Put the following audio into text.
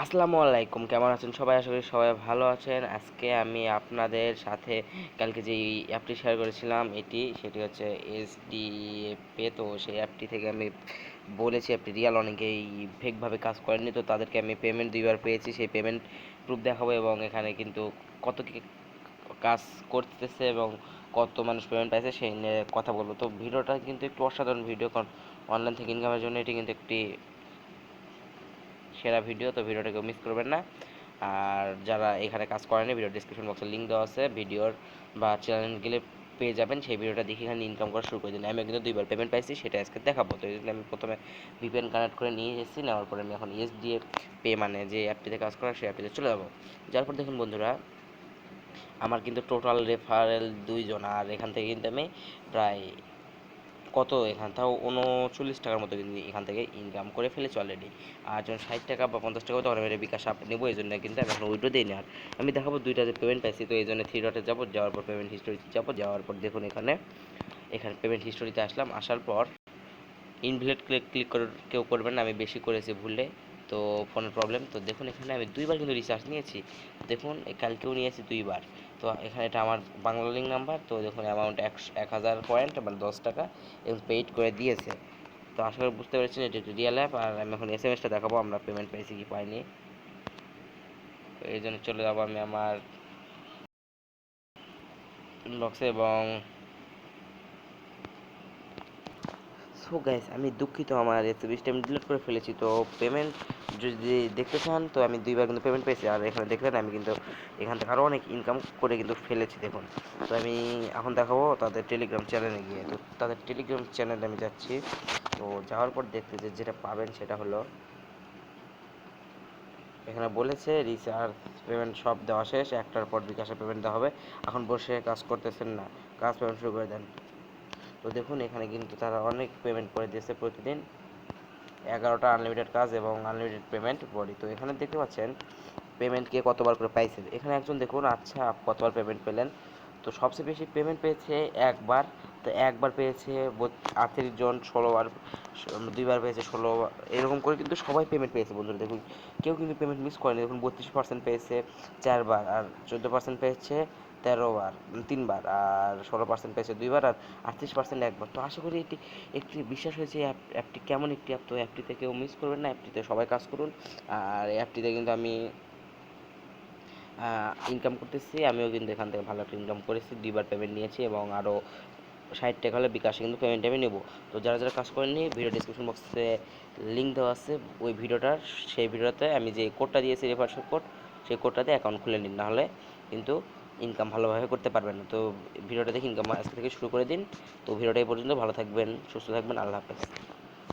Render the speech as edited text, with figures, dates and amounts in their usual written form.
আসসালামু আলাইকুম, কেমন আছেন সবাই? আশা করি সবাই ভালো আছেন। আজকে আমি আপনাদের সাথে কালকে যে অ্যাপটি শেয়ার করেছিলাম সেটি হচ্ছে পে। তো সেই অ্যাপটি থেকে আমি বলেছি অ্যাপটি রিয়াল, অনেকেই ফেকভাবে কাজ করেনি, তো তাদেরকে আমি পেমেন্ট 2বার পেয়েছি, সেই পেমেন্ট প্রুফ দেখাবো এবং এখানে কিন্তু কত কি কাজ করতেছে এবং কত মানুষ পেমেন্ট পাইছে সেই নিয়ে কথা বলবো। তো ভিডিওটা কিন্তু একটু অসাধারণ ভিডিও, কারণ অনলাইন থেকে ইনকামের জন্য এটি কিন্তু একটি সেরা ভিডিও। তো ভিডিওটাকে মিস করবেন না। আর যারা এখানে কাজ করেনি, ভিডিও ডিসক্রিপশন বক্সে লিঙ্ক দেওয়া আছে, ভিডিওর বা চ্যানেল গেলে পেয়ে যাবেন। সেই ভিডিওটা দেখে এখানে ইনকাম করা শুরু করে দিন। আমি কিন্তু 2বার পেমেন্ট পাইছি, সেটা আজকে দেখাবো। তো এই জন্য আমি প্রথমে ভিপিএন কানেক্ট করে নিয়ে এসেছি। নেওয়ার পরে আমি এখন পে মানে যে অ্যাপটিতে কাজ করা সেই অ্যাপটিতে চলে যাবো। যার পর দেখুন বন্ধুরা, আমার কিন্তু টোটাল রেফারেল 2 জন, আর এখান থেকে কিন্তু আমি প্রায় কত এখান তাও 39 টাকার মতো কিন্তু এখান থেকে ইনকাম করে ফেলেছি অলরেডি। আর যখন 60 টাকা বা 50 টাকা তখন আমি বিকাশ আপ নেবো, এই জন্য কিন্তু আমি এখন উইড্রো দিই না। আর আমি দেখাবো 2টা যে পেমেন্ট পাইছি। তো এই জন্য 3 ডটে যাবো, যাওয়ার পর পেমেন্ট হিস্টোরিতে যাবো, যাওয়ার পর দেখুন এখানে পেমেন্ট হিস্টোরিতে আসলাম। আসার পর ইনভ্যালিড ক্লিক করে কেউ করবেন না, আমি বেশি করেছি ভুলে, তো ফোনের প্রবলেম। তো দেখুন এখানে আমি 2বার কিন্তু রিচার্জ নিয়েছি। দেখুন কালকেও নিয়েছি 2বার। তো এখানে এটা আমার বাংলা লিঙ্ক নাম্বার। তো দেখুন অ্যামাউন্ট 1000 পয়েন্ট মানে 10 টাকা এবং পেইড করে দিয়েছে। তো আশা করি বুঝতে পেরেছেন এটি একটি রিয়েল অ্যাপ। আর আমি এখন এসএমএসটা দেখাবো আমরা পেমেন্ট পেয়েছি কি পাইনি। তো এই জন্য চলে যাবো আমি আমার ইনবক্সে এবং সো গাইস, আমি দুঃখিত, আমার এসএমএসটা আমি ডিলিট করে ফেলেছি। তো পেমেন্ট যদি দেখতে চান, তো আমি 2বার কিন্তু পেমেন্ট পেয়েছি। আর এখানে দেখলেন আমি কিন্তু এখান থেকে আরও অনেক ইনকাম করে কিন্তু ফেলেছি দেখুন। তো আমি এখন দেখাবো তাদের টেলিগ্রাম চ্যানেলে গিয়ে। তো তাদের টেলিগ্রাম চ্যানেলে আমি যাচ্ছি। তো যাওয়ার পর দেখতে যেটা পাবেন সেটা হলো এখানে বলেছে রিচার্জ পেমেন্ট সব দেওয়া শেষ, 1টার পর বিকাশে পেমেন্ট দেওয়া হবে। এখন বসে কাজ করতেছেন না, কাজ পেমেন্ট শুরু করে দেন। তো দেখুন এখানে কিন্তু তারা অনেক পেমেন্ট করে দিয়েছে প্রতিদিন, 11টা আনলিমিটেড কাজ এবং আনলিমিটেড পেমেন্ট বডি। তো এখানে দেখতে পাচ্ছেন পেমেন্ট কে কতবার করে পাইছে। এখানে একজন দেখুন, আচ্ছা আপনি কতবার পেমেন্ট পেলেন। তো সবচেয়ে বেশি পেমেন্ট পেয়েছে একবার। তো একবার পেয়েছে 38 জন, 16বার, 2বার পেয়েছে 16বার, এরকম করে কিন্তু সবাই পেমেন্ট পেয়েছে বন্ধুরা। দেখুন কেউ কিন্তু পেমেন্ট মিস করেনি। দেখুন 32% পেয়েছে 4বার, আর 14% পেয়েছে 13বার, 3বার, আর 16% পেয়েছে 2বার, আর 38% একবার। তো আশা করি এটি একটি বিশ্বাস হয়েছে অ্যাপটি কেমন একটি অ্যাপ। তো অ্যাপটিতে কেউ মিস করবেন না, অ্যাপটিতে সবাই কাজ করুন। আর অ্যাপটিতে কিন্তু আমি ইনকাম করতেছি, আমিও কিন্তু এখান থেকে ভালো একটা ইনকাম করেছি, 2বার পেমেন্ট নিয়েছি এবং আরও 60 টাকা হলে বিকাশে কিন্তু পেমেন্ট আমি নেবো। তো যারা যারা কাজ করেননি, ভিডিও ডিসক্রিপশন বক্সে লিঙ্ক দেওয়া আছে ওই ভিডিওটার, সেই ভিডিওতে আমি যে কোডটা দিয়েছি রেফারেল কোড, সেই কোডটাতে অ্যাকাউন্ট খুলে নিন, নাহলে কিন্তু ইনকাম ভালোভাবে করতে পারবেন না। তো ভিডিওটা দেখে ইনকাম আজকে থেকে শুরু করে দিন। তো ভিডিওটা এই পর্যন্ত, ভালো থাকবেন, সুস্থ থাকবেন, আল্লাহ হাফেজ।